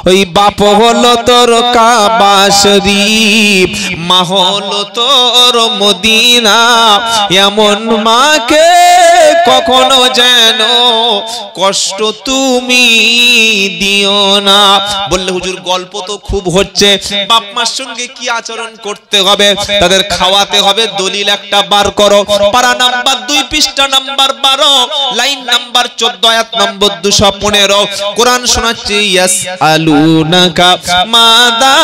ওই বাপ হলো তোর কাবা শরীফ, মা হলো তোর মদিনা। এমন মাকে কখনো যেন কষ্ট তুমি দিও না। বললে হুজুর গল্প তো খুব হচ্ছে, বাপ মার সঙ্গে কি আচরণ করতে হবে, তাদের খাওয়াতে হবে। দলিল একটা বার করো, পারা নাম্বার 2 পৃষ্ঠা নাম্বার 12 লাইন নাম্বার 14 আয়াত নম্বর 215। কোরআন শোনাচ্ছে ইয়াসআলুনাকা মাদা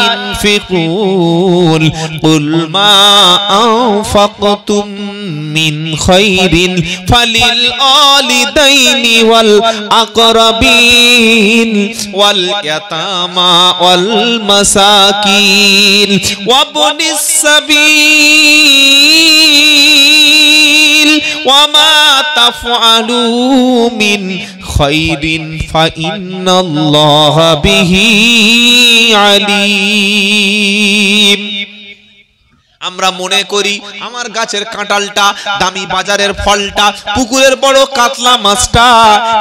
ইনফিকুন কুল মা আনফাকতুম মিন খাইরিন ফালিল ওয়ালিদাইনি ওয়াল আকরাবিন ওয়াল ইয়াতামা ওয়াল মাসাকিন ওয়াবনিস সাবিল ওয়ামা তাফআলু মিন খাইরিন ফাইন্নাল্লাহা বিহি আলিম। আমরা মনে করি আমার গাছের কাঁঠালটা দামি, বাজারের ফলটা, পুকুরের বড় কাতলা মাছটা,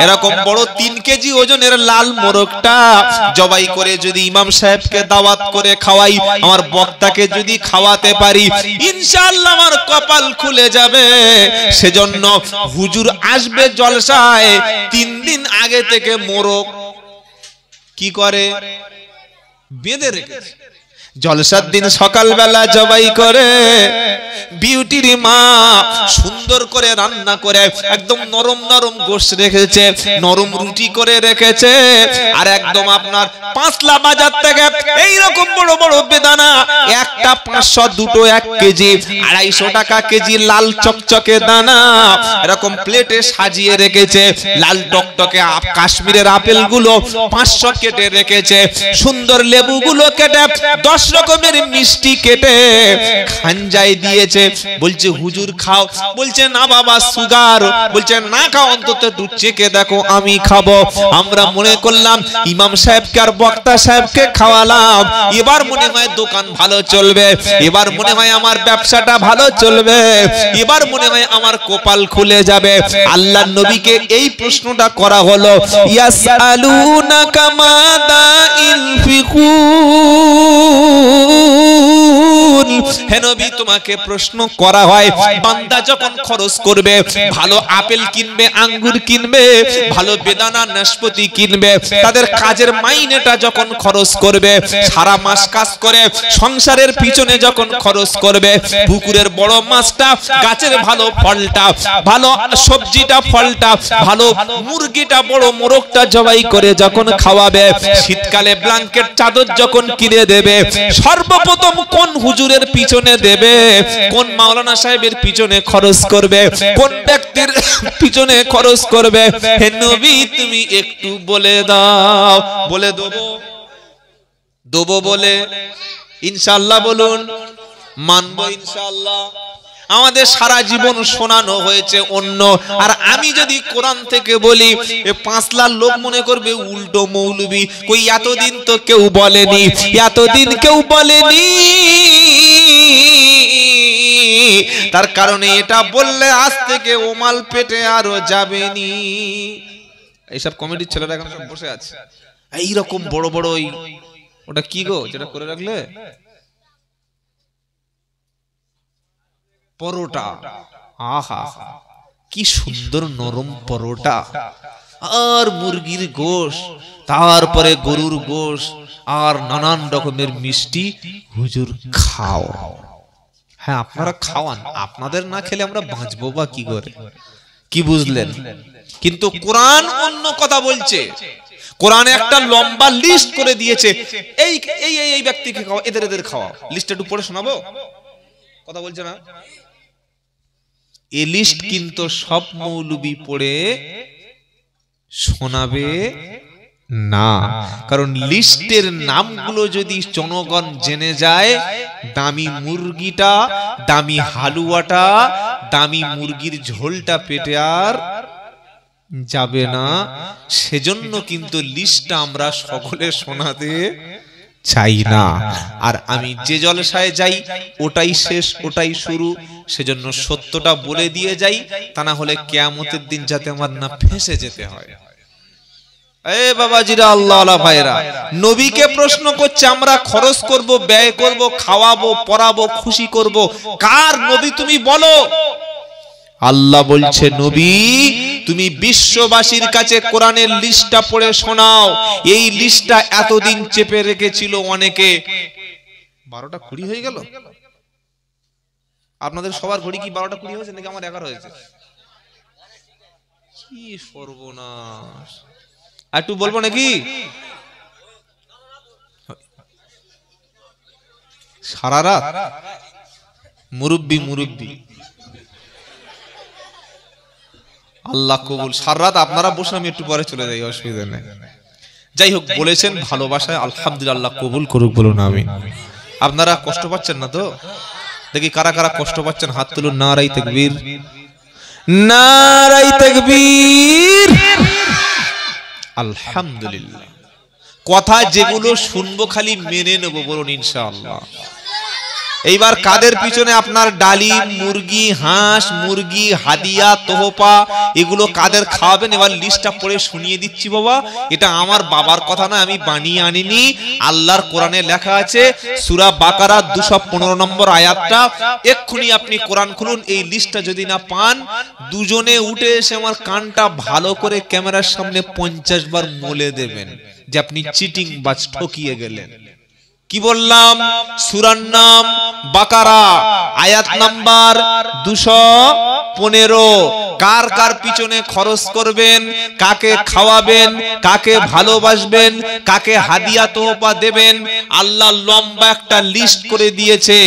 এরকম বড় 3 কেজি ওজনের লাল মোরগটা জবাই করে যদি ইমাম সাহেবকে দাওয়াত করে খাওয়াই, আমার বক্তাকে যদি খাওয়াতে পারি, ইনশাআল্লাহ আমার কপাল খুলে যাবে। সেজন্য হুজুর আসবে জলসায় 3 দিন আগে থেকে মোরগ কি করে বেঁধে রেখেছে। জলসার দিন সকালবেলা জবাই করে বিউটির মা সুন্দর করে রান্না করে একদম নরম নরম গোশত রেখেছে, নরম রুটি করে রেখেছে, আর একদম আপনার পাঁচলা বাজার থেকে এইরকম বড় বড় বেদানা, একটা 500, দুটো 1 কেজি, 250 টাকা কেজি লাল চকচকে দানা এরকম প্লেটে সাজিয়ে রেখেছে। লাল টকটকে কাশ্মীরের আপেল গুলো 500 কেটে রেখেছে, সুন্দর লেবু গুলো কেটে 10 রকমের মিষ্টি কেটে খানজায় দিয়েছে। বলছে হুজুর খাও, বলছে না বাবা সুগার, বলছে না খাও, অন্তত একটু চেখে দেখো, আমি খাবো। আমরা মনে করলাম ইমাম সাহেবকে আর বক্তা সাহেবকে খাওয়ালাম, এবার মনে হয় দোকান ভালো চলবে, এবার মনে হয় আমার ব্যবসাটা ভালো চলবে, এবার মনে হয় আমার কপাল খুলে যাবে। আল্লাহর নবীকে এই প্রশ্নটা করা হলো, ইয়াসআলুনাকা মাদা ইনফিকুন, হে নবী তোমাকে প্রশ্ন করা হয়, বান্দা যখন খরচ করবে, ভালো আপেল কিনবে, আঙ্গুর কিনবে, ভালো বেদানা নাশপাতি কিনবে, তাদের কাজের মাইনেটা যখন খরচ করবে, সারা মাস কাজ করে সংসারের পিছনে যখন খরচ করবে, পুকুরের বড় মাছটা, গাছের ভালো ফলটা, ভালো সবজিটা, ফলটা, ভালো মুরগিটা, বড় মোরগটা জবাই করে যখন খাওয়াবে, শীতকালে ব্ল্যাঙ্কেট চাদর যখন কিনে দেবে, সর্বপ্রথম কোন হুজুরের পিছনে দেবে, কোন মাওলানা সাহেবের পিছনে খরচ করবে, কোন ব্যক্তির পিছনে খরচ করবে? হে নবী তুমি একটু বলে দাও। বলে দেবো বলে ইনশাআল্লাহ বলুন, মানবো ইনশাআল্লাহ। আমাদের সারা জীবন শোনানো হয়েছে অন্য, আর আমি যদি কোরআন থেকে বলি 5 লাখ লোক মনে করবে উল্টো মৌলবী, কই এতদিন তো কেউ বলেনি, এতদিন কেউ বলেনি। তার কারণে এটা বললে আজ থেকে ওমাল পেটে আরো যাবেনি। এইসব কমিটির ছেলেরা এখন সব বসে আছে এইরকম বড় বড়, ওটা কি গো যেটা করে রাখলে পরোটা, আহা কি সুন্দর নরম পরোটা, আর মুরগির গোশত, তারপরে গরুর গোশত, আর নানান রকমের মিষ্টি। হুজুর খাও। হ্যাঁ আপনারা খাওয়ান, আপনাদের না খেলে আমরা বাঁচবো বা কি করে? কি বুঝলেন? কিন্তু কোরআন অন্য কথা বলছে। কোরআনে একটা লম্বা লিস্ট করে দিয়েছে, এই এই এই ব্যক্তিকে খাওয়া, এদের খাওয়া। লিস্ট একটু পড়ে শোনাবো? কথা বলছে না? এই লিস্ট কিন্তু সব মৌলবি পড়ে শোনাবে না, কারণ লিস্টের নামগুলো যদি জনগণ জেনে যায়, দামি মুরগিটা, দামি হালুয়াটা, দামি মুরগির ঝোলটা পেটে আর যাবে না। সেজন্য কিন্তু লিস্টটা আমরা সকলে শোনাতে চাই না। আর আমি যে জলসায় যাই ওটাই শেষ, ওটাই শুরু। সেজন্য সত্যটা বলে দিয়ে যাই, তা না হলে কিয়ামতের দিন যাতে আমার না ফেঁসে যেতে হয়। এ বাবাজিরা, আল্লাহ আল্লাহ ভাইরা, নবীকে প্রশ্ন করছে আমরা খরচ করব, ব্যয় করব, খাওয়াবো, পরাবো, খুশি করব, কার নবী তুমি বলো। আল্লাহ বলছে, নবী তুমি বিশ্ববাসীর কাছে কোরআনের লিস্টটা পড়ে শোনাও। এই লিস্টটা এতদিন চেপে রেখেছিল অনেকে। 12টা 20 হয়ে গেল। আপনাদের সবার ঘড়ি কি 12টা 20 হয়েছে নাকি আমার 11 হয়েছে? কি সর্বনাশ, একটু বলবো নাকি? সারা রাত মুরব্বি মুরব্বি, আল্লাহ কবুল। সারা রাত আপনারা বসে, আমি একটু পরে চলে যাই, অসুবিধা নেই। যাই হোক, বলেছেন ভালোবাসায়, আলহামদুলিল্লাহ, কবুল করুক, বলুন আমিন। আপনারা কষ্ট পাচ্ছেন না তো? দেখি কারা কারা কষ্ট পাচ্ছেন, হাত তুলুন। নারায়ে তাকবীর, নারায়ে তাকবীর। আলহামদুলিল্লাহ। কথা যেগুলো শুনবো খালি মেনে নেব, বলুন ইনশাআল্লাহ। এইবার কাদের পিছনে আপনার ডালিম, মুরগি, হাঁস, মুরগি, হাদিয়া, তোহফা, এগুলো কাদের খাওয়াবেন, এবার লিস্টটা পড়ে শুনিয়ে দিচ্ছি বাবা। এটা আমার বাবার কথা না, আমি বানিয়ে আনিনি, আল্লাহর কোরআনে লেখা আছে। সূরা বাকারা 215 নম্বর আয়াতটা, এক্ষুনি আপনি কোরআন খুলুন। এই লিস্টটা যদি না পান, দুজনে উঠে এসে আমার কানটা ভালো করে ক্যামেরার সামনে 50 বার মলে দেবেন যে আপনি চিটিং বাজ, ঠকিয়ে গেলেন। কি বললাম? সূরার নাম বাকারা, আয়াত নাম্বার 215। কার কার পিছনে খরচ করবেন, কাকে খাওয়াবেন, কাকে ভালোবাসবেন, কাকে হাদিয়া তোহফা দেবেন, আল্লাহ লম্বা একটা লিস্ট করে দিয়েছে।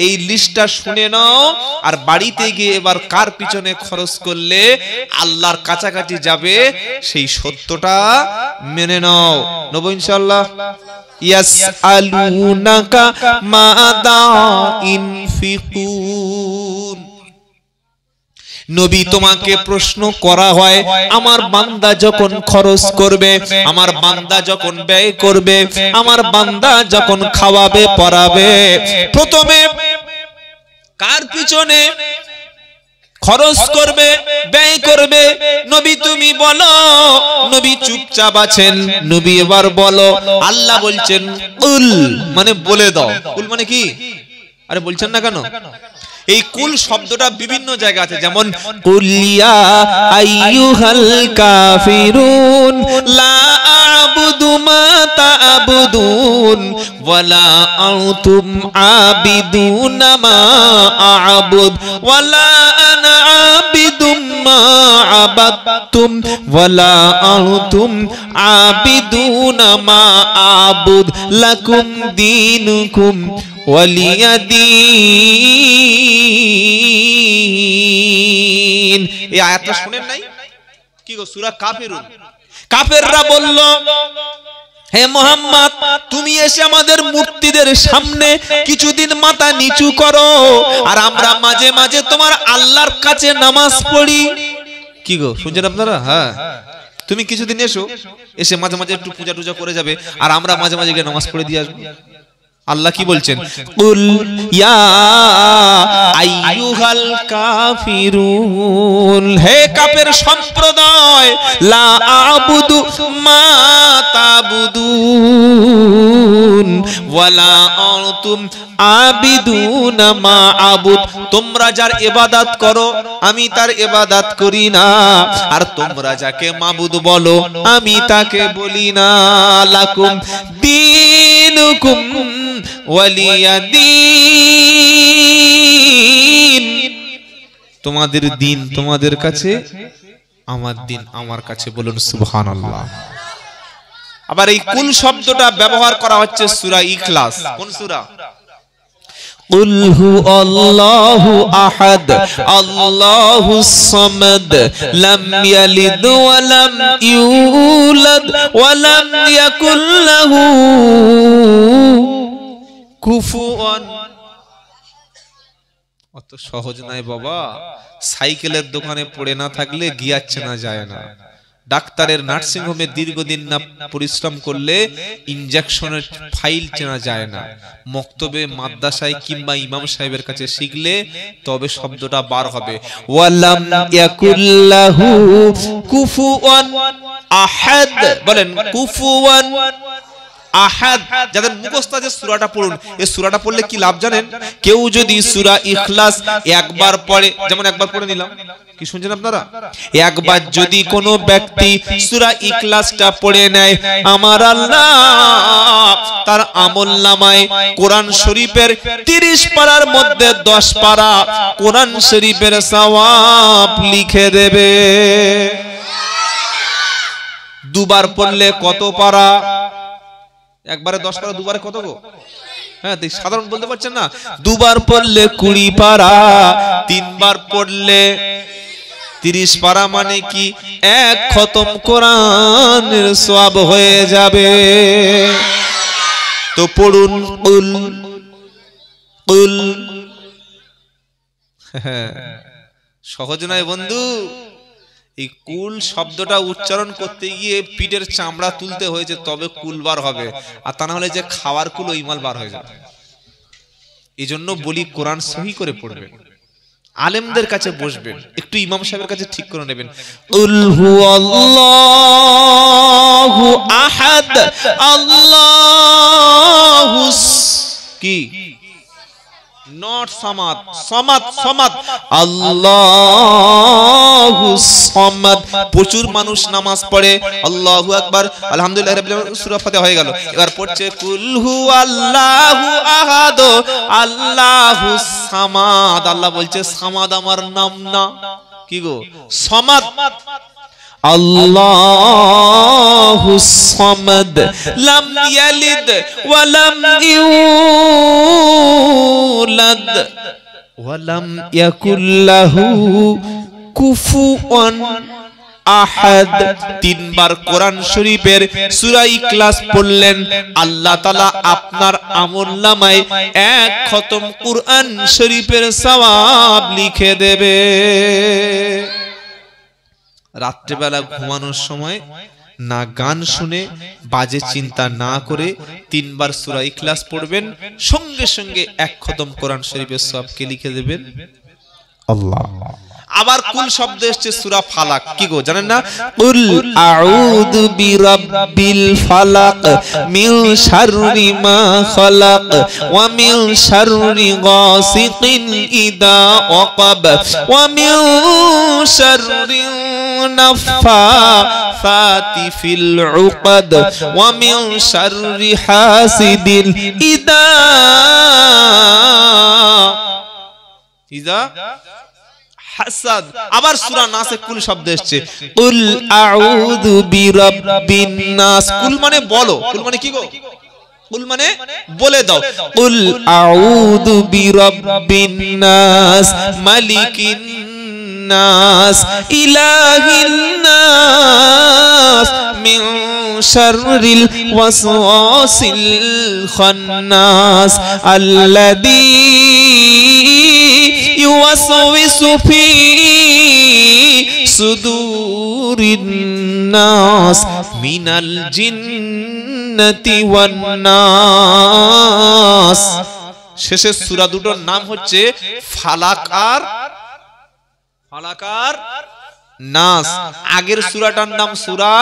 এই লিস্টটা শুনে নাও, আর বাড়িতে গিয়ে এবার কার পিছনে খরচ করলে আল্লাহর কাছাকাছি যাবে সেই সত্যটা মেনে নাও। নেবো ইনশাআল্লাহ। ইয়াসআলুনাকা মাযা ইনফিকুন। নবী তোমাকে প্রশ্ন করা হয়, আমার বান্দা যখন খরচ করবে, আমার বান্দা যখন ব্যয় করবে, আমার বান্দা যখন খাওয়াবে পরাবে, প্রথমে কার পিছনে খরচ করবে, ব্যয় করবে, নবী তুমি বলো। নবী চুপচাপ আছেন। নবী এবার বলো। আল্লাহ বলছেন কুল, মানে বলে দাও। কুল মানে কি? আরে বলছেন না কেন? এই কুল শব্দটা বিভিন্ন জায়গা আছে, যেমন কুল ইয়া আইয়ুহাল কাফিরুন লা আ'বুদু মা তা'বুদুন ওয়ালা আনতুম আবিদুনা মা আ'বুদ ওয়ালা আনা আবিদুম মা আবাদতুম ওয়ালা আনতুম আবিদুনা মা আ'বুদ লাকুম দীনুকুম ওয়ালিয়াদিন। এই আয়াতটা শুনেন নাই কি গো? সূরা কাফিরুন। কাফেররা বলল, হে মুহাম্মদ, তুমি এসে আমাদের মূর্তিদের সামনে কিছুদিন মাথা নিচু করো, আর আমরা মাঝে মাঝে তোমার আল্লাহর কাছে নামাজ পড়ি। কি গো, শুনছেন আপনারা? হ্যাঁ, তুমি কিছুদিন এসো, এসে মাঝে মাঝে একটু পূজা টুজা করে যাবে, আর আমরা মাঝে মাঝে গিয়ে নামাজ পড়ে দিয়ে আসবো। আল্লাহ কি বলছেন? কুল ইয়া আইয়ুহাল কাফিরুন, হে কাফের সম্প্রদায়, লা আ'বুদু মা তা'বুদুন ওয়ালা আনতুম আবিদুনা মা আ'বুদ, তোমরা যার ইবাদত করো আমি তার ইবাদত করি না, আর তোমরা যাকে মাবুদ বলো আমি তাকে বলি না। লাকুম দীনুকুম ওয়ালিয়াদিন, তোমাদের দিন তোমাদের কাছে, আমার দিন আমার কাছে। বলুন সুবহানাল্লাহ। আবার এই কুল শব্দটা ব্যবহার করা হচ্ছে সূরা ইখলাস। কোন সূরা? কুল হুয়াল্লাহু আহাদ আল্লাহুস সামাদ লাম ইয়ালিদ ওয়া লাম ইউলাদ ওয়া লাম ইয়াকুল লাহু কুফুয়ান। অত সহজ নয় বাবা। সাইকেলের দোকানে পড়ে না থাকলে গিয়ার চেনা যায় না, ডাক্তারের নার্সিং হোমে দীর্ঘদিন না পরিশ্রম করলে ইনজেকশনের ফাইল চেনা যায় না, মক্তবে মাদ্রাসায় কিংবা ইমাম সাহেবের কাছে শিখলে তবে শব্দটা বার হবে। ওয়ালাম ইয়াকুল্লাহু কুফুয়ান আহাদ, বলেন কুফুয়ান আহাদ। যাদের মুখস্থ আছে সূরাটা পড়ুন। এই সূরাটা পড়লে কি লাভ জানেন? কেউ যদি সূরা ইখলাস একবার পড়ে, যেমন একবার পড়ে নিলাম, কি শুনছেন আপনারা? একবার যদি কোনো ব্যক্তি সূরা ইখলাসটা পড়ে নেয়, আমার আল্লাহ তার আমলনামায় কোরআন শরীফের 30 পারার মধ্যে 10 পারা কোরআন শরীফের সওয়াব লিখে দেবে। দুবার পড়লে কত পারা? একবারে 10 পারা, দুবারে কত গো? হ্যাঁ, সাধারণ বলতে পারছেন না? দুবার পড়লে 20 পারা, তিনবার পড়লে 30 পারা, মানে কি এক খতম কোরআনের সওয়াব হয়ে যাবে। তো পড়ুন কুল কুল। সহজ নয় বন্ধু। এই কুল শব্দটা উচ্চারণ করতে গিয়ে পিঠের চামড়া তুলতে হয়েছে, তবে কুল বার হবে, আর তা না হলে যে খাওয়ার কুল ওই মাল বার হয়ে যাবে। এই জন্য বলি কোরআন সহি করে পড়বেন, আলেমদের কাছে বসবেন, একটু ইমাম সাহেবের কাছে ঠিক করে নেবেন। কুল হুয়াল্লাহু আহাদ আল্লাহুস কি নট সামাদ, সামাদ সামাদ, আল্লাহু সামাদ। প্রচুর মানুষ নামাজ পড়ে আল্লাহু আকবার আলহামদুলিল্লাহ রাব্বিল আলামিন, সূরা ফাতিহা হয়ে গেল। এবার পড়ছে কুল হুয়াল্লাহু আহাদ আল্লাহু সামাদ। আল্লাহ বলছে সামাদ আমার নাম না, কি গো? সামাদ। আল্লাহু সামাদ লাম ইয়ালিদ ওয়া লাম ইউলাদ ওয়া লাম ইয়াকুল লাহু কুফুয়ান আহাদ। তিনবার কোরআন শরীফের সূরা ইখলাস পড়লেন, আল্লাহ তাআলা আপনার আমলনামায় এক খতম কোরআন শরীফের সওয়াব লিখে দেবে। রাত্রিবেলা ঘুমানোর সময় না গান শুনে বাজে চিন্তা না করে 3 বার সূরা ইখলাস পড়বেন, সঙ্গে সঙ্গে এক খতম কোরআন শরীফের সওয়াবকে লিখে দেবেন আল্লাহ। আবার কুল শব্দ এসেছে সূরা ফালাক, কি গো জানেন না? কুল আউযু বিরাব্বিল ফালাক মিন শাররি মা খালাক ওয়া মিন শাররি গাসিকিন ইযা ওয়াকাব ওয়া মিন শাররি নাফাসাতি ফিল উকদ ওয়া মিন শাররি হাসিদিন ইযা হাসাদ। আবার সূরা নাসে কুল শব্দ এসেছে, কুল আউযু বিরাব্বিন নাস। কুল মানে বলো, কুল মানে কি গো? কুল মানে বলে দাও। কুল আউযু বিরাব্বিন নাস মালিকিন নাস ইলাহিন নাস মিন শাররিল ওয়াসওয়াসিল খান্নাস আল্লাযী ইউওয়াসওয়িসু ফি সুদুরিন নাস মিনাল জিন্নাতি ওয়ান নাস। শেষের সূরা দুটোর নাম হচ্ছে ফালাক আর নাস। আগের সূরাটার নাম সূরা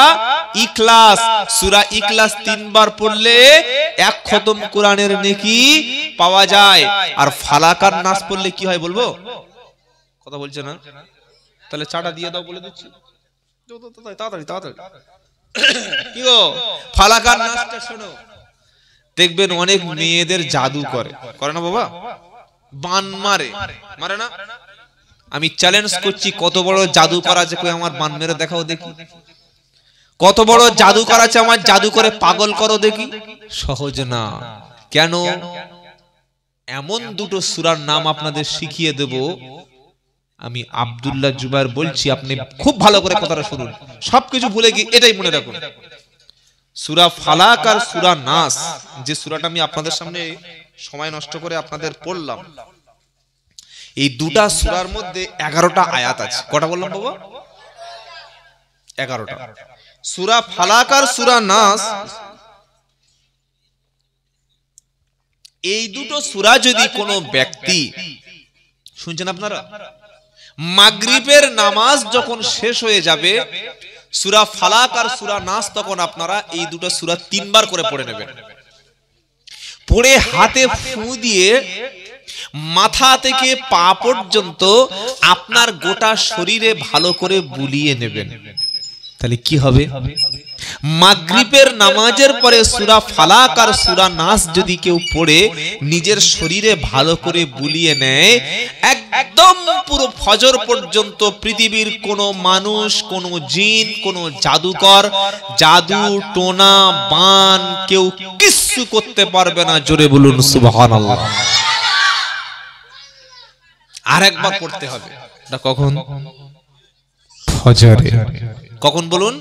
ইখলাস। সূরা ইখলাস 3 বার পড়লে এক খতম কোরআনের নেকি পাওয়া যায়। আর ফালাক আর নাস পড়লে কি হয় বলবো? কথা বলছে না? তাহলে চাটা দিয়ে দাও, বলে দিচ্ছি তাড়াতাড়ি তাড়াতাড়ি। কি গো? ফালাক আর নাসটা শোনো, দেখবেন অনেক মেয়েদের জাদু করে না বাবা? বান মারে না? আমি চ্যালেঞ্জ করছি, কত বড় জাদু করা আছে, কই আমার বান মেরে দেখাও দেখি। কত বড় জাদু করা আছে, আমার জাদু করে পাগল করো দেখি। সহজ না। কেন? এমন দুটো সূরার নাম আপনাদের শিখিয়ে দেব। আমি আব্দুল্লাহ জুবায়ের বলছি, আপনি খুব ভালো করে কথাটা শুনুন, সবকিছু ভুলে গিয়ে এটাই মনে রাখুন। সূরা ফালাক আর সূরা নাস, যে সূরাটা আমি আপনাদের সামনে সময় নষ্ট করে আপনাদের পড়লাম, এই দুটা সূরার মধ্যে 11টা আয়াত আছে। কটা বললাম বাবা? 11টা। সূরা ফালাক আর সূরা নাস, এই দুটো সূরা যদি কোনো ব্যক্তি, শুনছেন আপনারা, মাগরিবের নামাজ যখন শেষ হয়ে যাবে সূরা ফালাক আর সূরা নাস তখন আপনারা এই দুটো সূরা 3 বার করে পড়ে নেবেন। পড়ে হাতে ফু দিয়ে মাথা থেকে পা পর্যন্ত আপনার গোটা শরীরে ভালো করে বুলিয়ে নেবেন। তাহলে কি হবে? মাগরিবের নামাজের পরে সূরা ফালাক আর সূরা নাস যদি কেউ পড়ে নিজের শরীরে ভালো করে বুলিয়ে নেয়, একদম পুরো ফজর পর্যন্ত পৃথিবীর কোনো মানুষ, কোনো জিন, কোনো জাদুকর, জাদু টোনা বান কেউ কিচ্ছু করতে পারবে না। জোরে বলুন সুবহানাল্লাহ। আরেকবার পড়তে হবে। এটা কখন? ফজরে। কখন বলুন?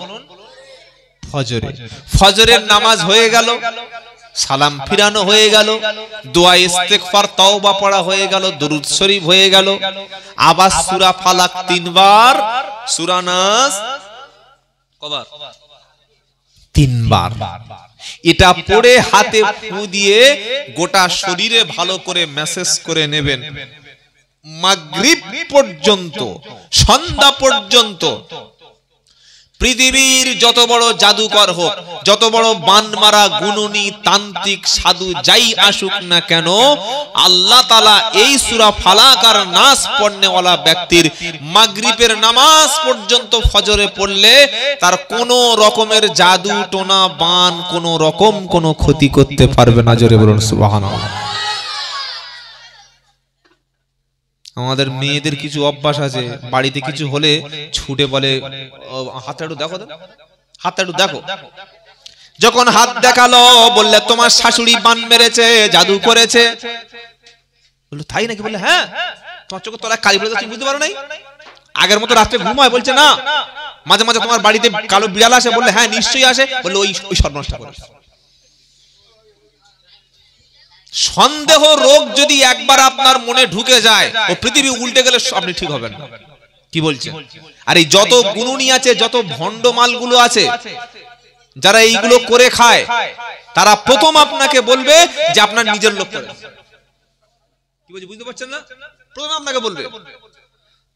ফজরে। ফজরের নামাজ হয়ে গেল, সালাম ফিরানো হয়ে গেল, দোয়া ইস্তেগফার তওবা পড়া হয়ে গেল, দরুদ শরীফ হয়ে গেল, আবার সূরা ফালাক 3 বার, সূরা নাস কবার? 3 বার। এটা পড়ে হাতে ফু দিয়ে গোটা শরীরে ভালো করে ম্যাসেজ করে নেবেন। মাগরিব পর্যন্ত, সন্ধ্যা পর্যন্ত পৃথিবীর যত বড় জাদুকর হোক, যত বড় বানমারা গুণনী তান্ত্রিক সাধু যাই আসুক না কেন, আল্লাহ তাআলা এই সূরা ফালাক আর নাস পড়নেওয়ালা ব্যক্তির মাগরিবের নামাজ পর্যন্ত ফজরে পড়লে তার কোনো রকমের জাদু টোনা বান কোনো রকম কোনো ক্ষতি করতে পারবে না। জোরে বলুন সুবহানাল্লাহ। আমাদের মেয়েদের কিছু অভ্যাস আছে, বাড়িতে কিছু হলে ছুটে বলে হাতটা একটু দেখো, হাতটা একটু দেখো। যখন হাত দেখালো বললে তোমার শাশুড়ি বান মেরেছে, জাদু করেছে। বললো তাই নাকি? বললে হ্যাঁ, তোমার চোখের তলায় কালি পড়ে গেছে, বুঝতে পারো নাই? আগের মতো রাত্রে ঘুমায়? বলছে না। মাঝে মাঝে তোমার বাড়িতে কালো বিড়াল আসে? বললে হ্যাঁ নিশ্চয়ই আসে। বললে ওই সর্বনাশটা করে। সন্দেহ রোগ যদি একবার আপনার মনে ঢুকে যায়, ও পৃথিবী উল্টে গেলে আপনি ঠিক হবেন না। কি বলছেন? আর এই যত গুণনী আছে, যত ভণ্ড মালগুলো আছে, যারা এইগুলো করে খায়, তারা প্রথম আপনাকে বলবে যে আপনার নিজের লোক করে। কি বলছি বুঝতে পারছেন না? প্রথম আপনাকে বলবে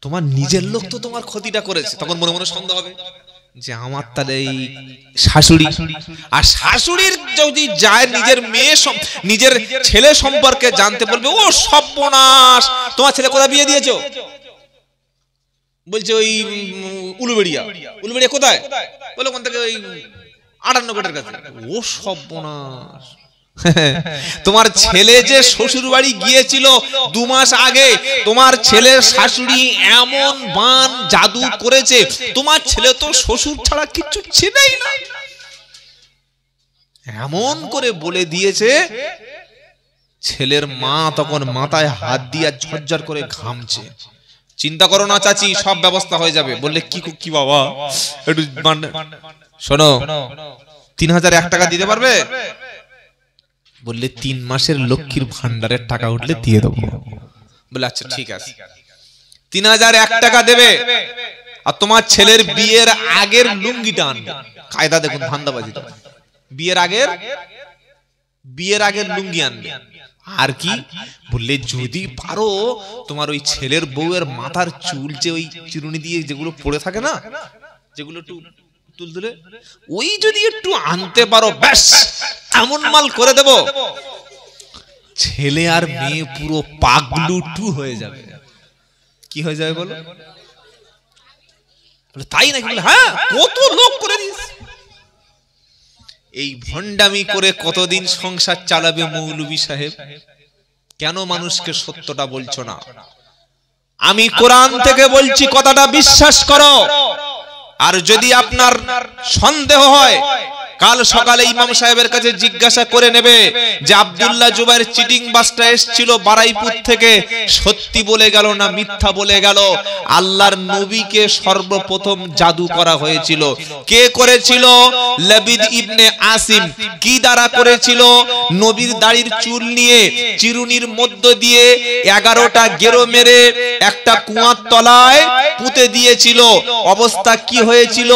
তোমার নিজের লোক তো তোমার ক্ষতিটা করেছে। তখন মনে মনে সন্দেহ হবে যে আমার তাহলে এই শাশুড়ি। আর শাশুড়ির যদি যায় নিজের মেয়ে, নিজের ছেলে সম্পর্কে জানতে বলবে, ও সর্বনাশ, তোমার ছেলে কোথায় বিয়ে দিয়েছো? বলছে ওই উলুবেড়িয়া। উলুবেড়িয়া কোথায়? বলে ওখান থেকে ওই 58 কোটের কাছে। ও সর্বনাশ, তোমার ছেলে যে শ্বশুর বাড়ি গিয়েছিল 2 মাস আগে, তোমার ছেলের শাশুড়ি এমন বান জাদু করেছে, তোমার ছেলে তো শ্বশুর ছাড়া কিছু ছিলই না। এমন করে বলে দিয়েছে। ছেলের মা তখন মাথায় হাত দিয়ে ঝরঝর করে ঘামছে। চিন্তা করো না চাচি, সব ব্যবস্থা হয়ে যাবে। বললে কি বাবা, একটু শোনো, 3001 টাকা দিতে পারবে? বললে 3 মাসের লক্ষ্মীর ভান্ডারের টাকা উঠলে দিয়ে দেবো। বলে আচ্ছা ঠিক আছে। 3001 টাকা দেবে, আর তোমার ছেলের বিয়ের আগের লুঙ্গিটা আনবে। কায়দা দেখুন, ধান্দাবাজি। বিয়ের আগের লুঙ্গি আনবে। আর কি বললে, যদি পারো তোমার ওই ছেলের বউয়ের মাথার চুল, যে ওই চিরুনি দিয়ে যেগুলো পড়ে থাকে না, যেগুলো একটু তুলতুলে, ওই যদি একটু আনতে পারো, ব্যাস এমন মাল করে দেব, ছেলে আর মেয়ে পুরো পাগলু টু হয়ে যাবে। কি হয়ে যাবে বলো? তাই নাকি? বলে হ্যাঁ, কত লোক করে দিস। এই ভণ্ডামি করে কতদিন সংসার চালাবে মৌলভী সাহেব? কেন মানুষকে সত্যটা বলছো না? আমি কোরআন থেকে বলছি, কথাটা বিশ্বাস করো। আর যদি আপনার সন্দেহ হয়, কাল সকালে ইমাম সাহেবের কাছে জিজ্ঞাসা করে নেবে যে আব্দুল্লাহ জুবাইর চিটিং বাসটা এসেছিল বারাইপুর থেকে, সত্যি বলে গেল না মিথ্যা বলে গেল? আল্লাহর নবীকে সর্বপ্রথম জাদু করা হয়েছিল। কে করেছিল? লাবিদ ইবনে আসিম। কি দ্বারা করেছিল? নবীর দাড়ির চুল নিয়ে চিরুনির মধ্য দিয়ে 11টা গেরো মেরে একটা কুয়ার তলায় পুঁতে দিয়েছিল। অবস্থা কি হয়েছিল?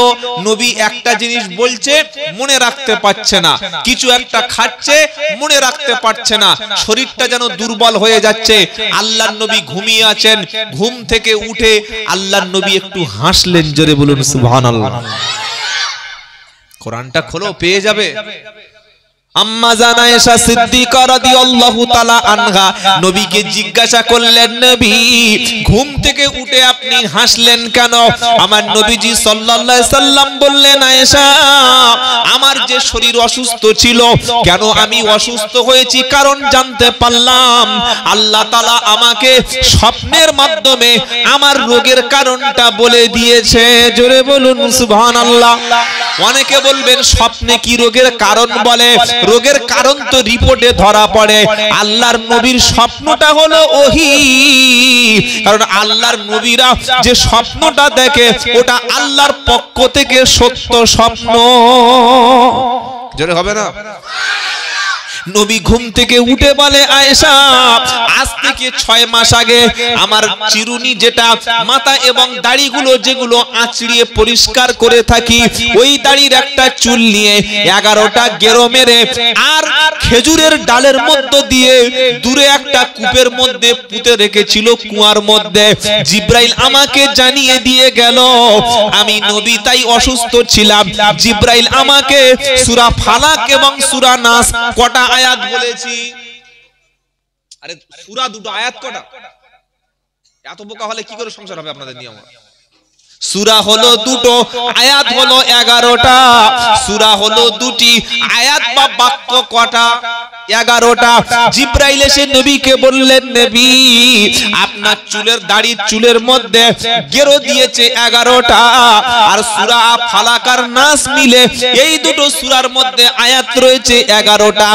নবী একটা জিনিস বলছে, মনে রাখতে পারছে না, কিছু একটা খাচ্ছে, মনে রাখতে পারছে না, শরীরটা যেন দুর্বল হয়ে যাচ্ছে। আল্লাহর নবী ঘুমিয়ে আছেন, ঘুম থেকে উঠে আল্লাহর নবী একটু হাসলেন। জোরে বলুন সুবহানাল্লাহ। কোরআনটা খোলো, পেয়ে যাবে। আম্মা জান আয়েশা সিদ্দিকা রাদিয়াল্লাহু তাআলা আনহা নবীকে জিজ্ঞাসা করলেন, নবী ঘুম থেকে উঠে আপনি হাসলেন কেন? আমার নবীজি সাল্লাল্লাহু আলাইহি সাল্লাম বললেন, আয়েশা আমার যে শরীর অসুস্থ ছিল, কেন আমি অসুস্থ হয়েছি কারণ জানতে পারলাম। আল্লাহ তাআলা আমাকে স্বপ্নের মাধ্যমে আমার রোগের কারণটা বলে দিয়েছে। জোরে বলুন সুবহানাল্লাহ। অনেকে বলবেন স্বপ্নে কি রোগের কারণ বলে? রোগের কারণ তো রিপোর্টে ধরা পড়ে। আল্লাহর নবীর স্বপ্নটা হলো ওহী, কারণ আল্লাহর নবীরা যে স্বপ্নটা দেখে ওটা আল্লাহর পক্ষ থেকে সত্য স্বপ্ন। জোরে হবে না? নবী ঘুম থেকে উঠে বলে, আয়েশা আজ থেকে 6 মাস আগে আমার চিরুনি যেটা মাথা এবং দাড়িগুলো যেগুলো আঁচড়িয়ে পরিষ্কার করে থাকি, ওই দাড়ির একটা চুল নিয়ে 11টা গেরো মেরে আর খেজুরের ডালের মধ্যে দিয়ে দূরে একটা কূপের মধ্যে পুঁতে রেখেছিল, কুয়ার মধ্যে। জিব্রাইল আমাকে জানিয়ে দিয়ে গেল, আমি নবী তাই অসুস্থ ছিলাম। জিব্রাইল আমাকে সূরা ফালাক এবং সূরা নাস কটা আয়াত বলেছি? আরে সূরা দুটো, আয়াত কটা? এত বোকা হলে কি করে সংসার হবে আপনাদের নিয়ম? সূরা হলো দুটো, আয়াত হলো 11টা। সূরা হলো দুটি, আয়াত বা বাক্য কটা? 11টা। জিব্রাইল এসে নবীকে বললেন, নবী আপনার চুলের দাড়ির চুলের মধ্যে গেরো দিয়েছে 11টা, আর সূরা ফালাক আর নাস মিলে এই দুটো সূরার মধ্যে আয়াত রয়েছে 11টা।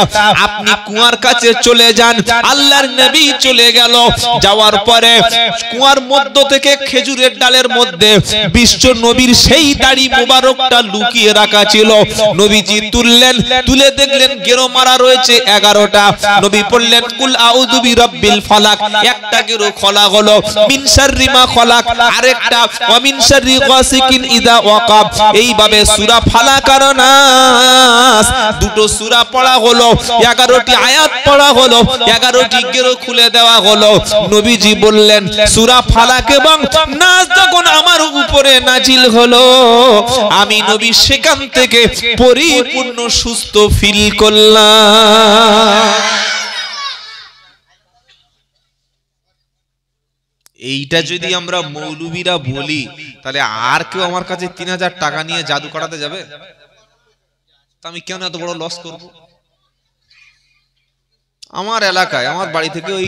আপনি কুয়ার কাছে চলে যান। আল্লাহর নবী চলে গেল। যাওয়ার পরে কুয়ার মধ্য থেকে খেজুরের ডালের মধ্যে বিশ্ব নবীর সেই দাড়ি মোবারকটা লুকিয়ে রাখা ছিল। নবীজি তুললেন, তুলে দেখলেন গেরো মারা রয়েছে 11টা। নবী পড়লেন কুল আউযু বিরাব্বিল ফালাক, একটা গেরো খোলা হলো। মিন শাররি মা খলাক, আরেকটা ওয়া মিন শাররি গাসিকিন ইযা ওয়াকাব। এইভাবে সূরা ফালাক আর নাস দুটো সূরা পড়া হলো, 11টি আয়াত পড়া হলো, 11টি গেরো খুলে দেওয়া হলো। নবীজি বললেন, সূরা ফালাক এবং নাস যখন আমার উপরে নাজিল হলো, আমি নবী সেখান থেকে পরিপূর্ণ সুস্থ ফিল করলাম। এইটা যদি আমরা মৌলবীরা বলি, তাহলে আর কেউ আমার কাছে 3000 টাকা নিয়ে জাদু করাতে যাবে? তা আমি কেন এত বড় লস করব? আমার এলাকায়, আমার বাড়ি থেকে ওই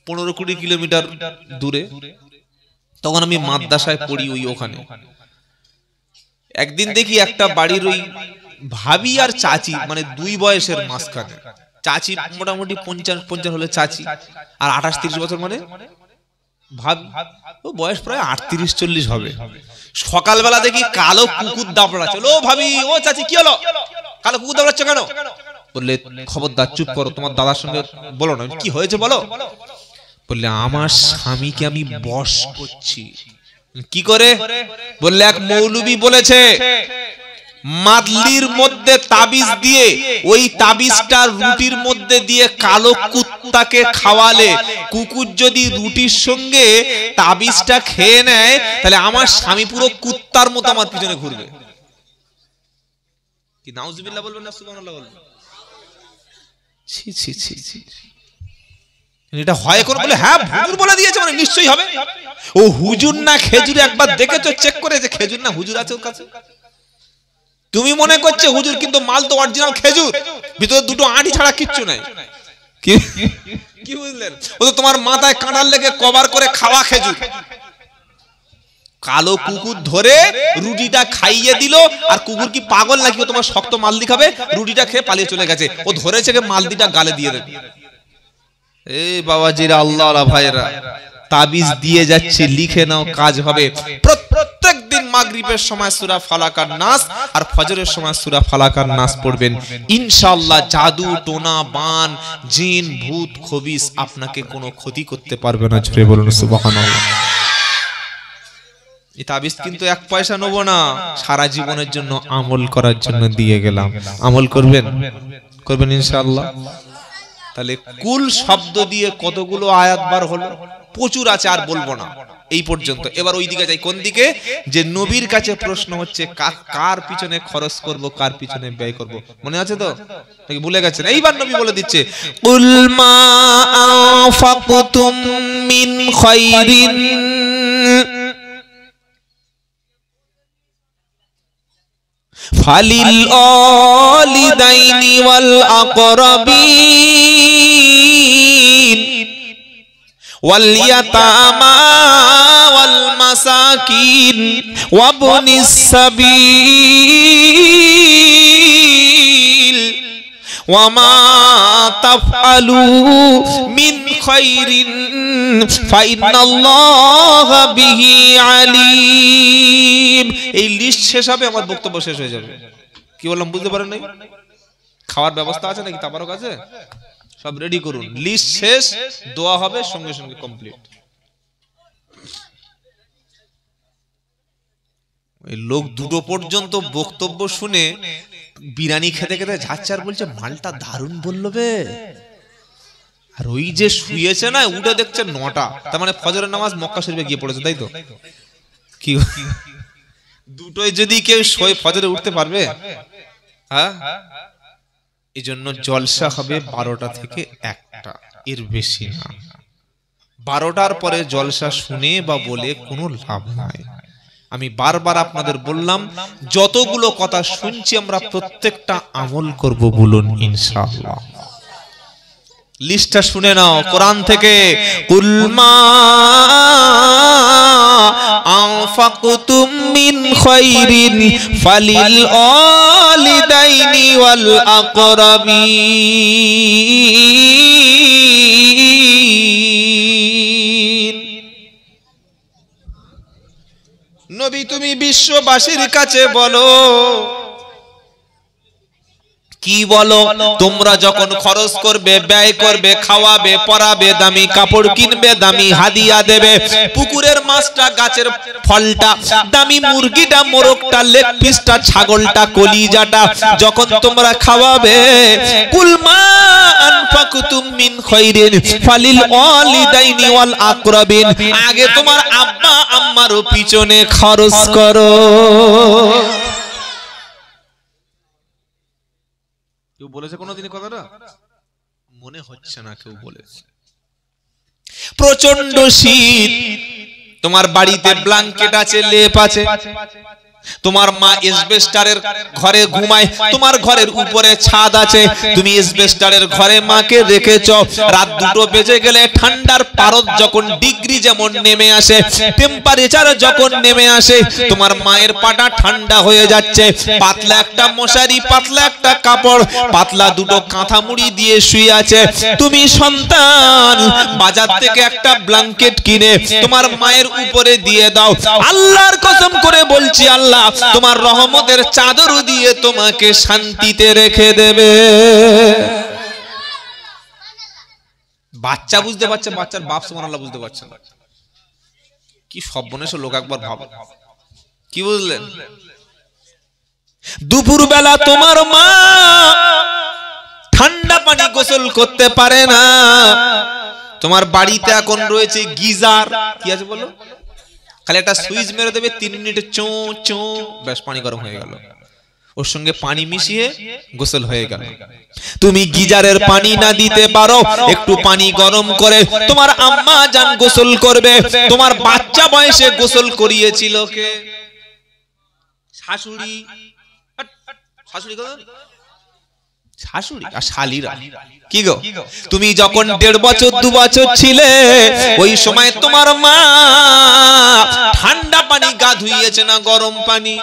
15-20 কিলোমিটার দূরে, তখন আমি মাদ্রাসায় পড়ি ওই ওখানে। একদিন দেখি একটা বাড়ির ওই ভাবি আর চাচি, মানে দুই বয়সের মাঝখানে। চাচি মোটামুটি 50 হলে চাচি, আর 28-30 বছর মানে ভাবি। ও বয়স প্রায় 38-40 হবে। সকালবেলা দেখি কালো কুকুর দাবড়াচ্ছে। ও ভাবি, ও চাচি, কি হলো? কালো কুকুর দাবড়াচ্ছ কেন? বললে, খবরদার চুপ করো, তোমার দাদার সঙ্গে বলো না। কি হয়েছে বলো? বললে, আমার স্বামীকে আমি বশ করছি। কি করে? বললে, এক মৌলবী বলেছে মাদলির মধ্যে তাবিজ দিয়ে, ওই তাবিজটা রুটির মধ্যে দিয়ে কালো কুত্তাকে খাওয়ালে, কুকুর যদি রুটির সঙ্গে তাবিজটা খেয়ে নেয়, তাহলে আমার স্বামী পুরো কুত্তার মতো আমার পিছনে ঘুরবে। কি নাউজুবিল্লাহ বলবেন না সুবহানাল্লাহ বলবেন? ছি ছি ছি ছি। এটা হয় কোন? বলে, হ্যাঁ হুজুর বলে দিয়েছে মানে নিশ্চয়ই হবে। ও হুজুর না খেজুর একবার দেখেছো, চেক করে যে খেজুর না হুজুর আছে ওর কাছে? তুমি মনে করছে হুজুর, কিন্তু মাল তো অরিজিনাল খেজুর, ভিতরে দুটো আঁটি ছাড়া কিচ্ছু নাই। কি বুঝলেন? ও তো তোমার মাথায় কাঁটাল লেগে কভার করে খাওয়া খেজুর। কালো কুকুর ধরে রুটিটা খাইয়ে দিল, আর কুকুর কি পাগল নাকি? ও তোমার শক্ত মালদি খাবে, রুটিটা খেয়ে পালিয়ে চলে গেছে। ও ধরেছে মালদিটা গালে দিয়ে দেবে। এই বাবাজিরা, আল্লাহওয়ালা ভাইরা, তাবিজ দিয়ে যাচ্ছে, লিখে নাও, কাজ হবে। প্রত্যেক দিন মাগরিবের সময় সূরা ফালাক আর নাস, আর ফজরের সময় সূরা ফালাক আর নাস পড়বেন। ইনশাআল্লাহ জাদু টোনা বান জিন ভূত খবিস আপনাকে কোনো ক্ষতি করতে পারবে না। জোরে বলুন সুবহানাল্লাহ। এই তাবিজ কিন্তু 1 পয়সা নেব না, সারা জীবনের জন্য আমল করার জন্য দিয়ে গেলাম। আমল করবেন? করবেন ইনশাআল্লাহ। তাহলে কুল শব্দ দিয়ে কতগুলো আয়াত বার হলো? প্রচুর আছে, আর বলবো না এই পর্যন্ত। এবার ওই দিকে যাই। কোন দিকে? যে নবীর কাছে প্রশ্ন হচ্ছে কার পিছনে খরচ করব, কার পিছনে ব্যয় করব। মনে আছে তো নাকি ভুলে গেছেন? এইবার নবী বলে দিচ্ছে, কুল মা আনফাকতুম মিন খায়রিন ফালিল ওয়ালিদাইনি ওয়াল আকরাবিন ওয়াল ইয়াতামা ওয়াল মাসাকিন ওয়াবনিস সাবিল ওয়ামা তাফআলু মিন খায়রিন ফাইন্নাল্লাহা বিহি আলিম। এই লিস্ট শেষ হবে, আমার বক্তব্য শেষ হয়ে যাবে। কি বললাম বুঝতে পারেন নাই? খাওয়ার ব্যবস্থা আছে নাকি তাবারক আছে? সব রেডি করুন, লিস্ট শেষ, দোয়া হবে সঙ্গে সঙ্গে কমপ্লিট। ওই লোক দুটো পর্যন্ত বক্তব্য শুনে বিরিয়ানি খেতে খেতে যাচ্ছে আর বলছে মালটা দারুণ বললো বে। আর ওই যে শুয়েছে না, উঠে দেখছে 9টা, তার মানে ফজরের নামাজ মক্কা শরীফে গিয়ে পড়েছে, তাই তো? কি দুটোই যদি কেউ শোয় ফজরে উঠতে পারবে? হ্যাঁ, এই জন্য জলসা হবে 12টা থেকে 1টা, এর বেশি না। 12টার পরে জলসা শুনে বা বলে কোনো লাভ নাই। আমি বারবার আপনাদের বললাম, যতগুলো কথা শুনছি আমরা প্রত্যেকটা আমল করব, বলুন ইনশাআল্লাহ। লিস্টটা শুনে নাও কোরআন থেকে। কুল মা আনফাকতুম মিন খায়রিন ফালিল ওয়ালিদাইনি ওয়াল আকরাবিন। নবী তুমি বিশ্ববাসীর কাছে বলো, কি বলো? তোমরা যখন খরচ করবে, ব্যয় করবে, খাওয়াবে, পরাবে, দামি কাপড় কিনবে, দামি হাদিয়া দেবে, পুকুরের মাছটা, গাছের ফলটা, দামি মুরগিটা, মোরগটা, লেগ পিসটা, ছাগলটা, কলিজাটা যখন তোমরা খাওয়াবে, কুল মা আনফাকতুম মিন খায়রিন ফালিল ওয়ালিদাইনি ওয়াল আকরাবিন, আগে তোমার আব্বা আম্মারও পিছনে খরচ করো। কেউ বলেছে কোনোদিন কথাটা? মনে হচ্ছে না কেউ বলেছে। প্রচন্ড শীত, তোমার বাড়িতে ব্ল্যাঙ্কেট আছে, লেপ আছে, তোমার মা এসবেস্টারের ঘরে ঘুমায়, তোমার ঘরের উপরে ছাদ আছে, তুমি এসবেস্টারের ঘরে মাকে রেখেছো। রাত 2টো বেজে গেলে ঠান্ডার পারদ যখন ডিগ্রি যেমন নেমে আসে, টেম্পারেচার যখন নেমে আসে, তোমার মায়ের পাটা ঠান্ডা হয়ে যাচ্ছে, পাতলা একটা মশারি, পাতলা একটা কাপড়, পাতলা 2টো কাঁথা মুড়ি দিয়ে শুয়ে আছে। তুমি সন্তান বাজার থেকে একটা ব্ল্যাঙ্কেট কিনে তোমার মায়ের উপরে দিয়ে দাও। আল্লাহর কসম করে বলছি, আল্লাহ তোমার রহমতের চাদর দিয়ে তোমাকে শান্তিতে রেখে দেবে। বাচ্চা বুঝতে পারছে, বাচ্চার বাপ সুবহানাল্লাহ বুঝতে পারছে না। কি সর্বনেশ লোক, একবার ভাবো। কি বুঝলেন? দুপুর বেলা তোমার মা ঠান্ডা পানি গোসল করতে পারে না, তোমার বাড়িতে এখন রয়েছে গিজার, কি আছে বলো, খালি একটা সুইচ মেরে দেবে, 3 মিনিটে চো চো, ব্যাস পানি গরম হয়ে গেল, ওর সঙ্গে পানি মিশিয়ে গোসল হয়ে গেল। তুমি গিজারের পানি না দিতে পারো, একটু পানি গরম করে তোমার আম্মা জান গোসল করবে। তোমার বাচ্চা বয়সে গোসল করিয়েছিল কে? শাশুড়ি। শাশুড়ি কথা, শাশুড়ি আর শালীরা। কি গো, তুমি যখন 1.5 বছর 2 বছর ছিলে, ওই সময় তোমার মা ঠান্ডা পানি গা ধুইয়েছে না গরম পানি?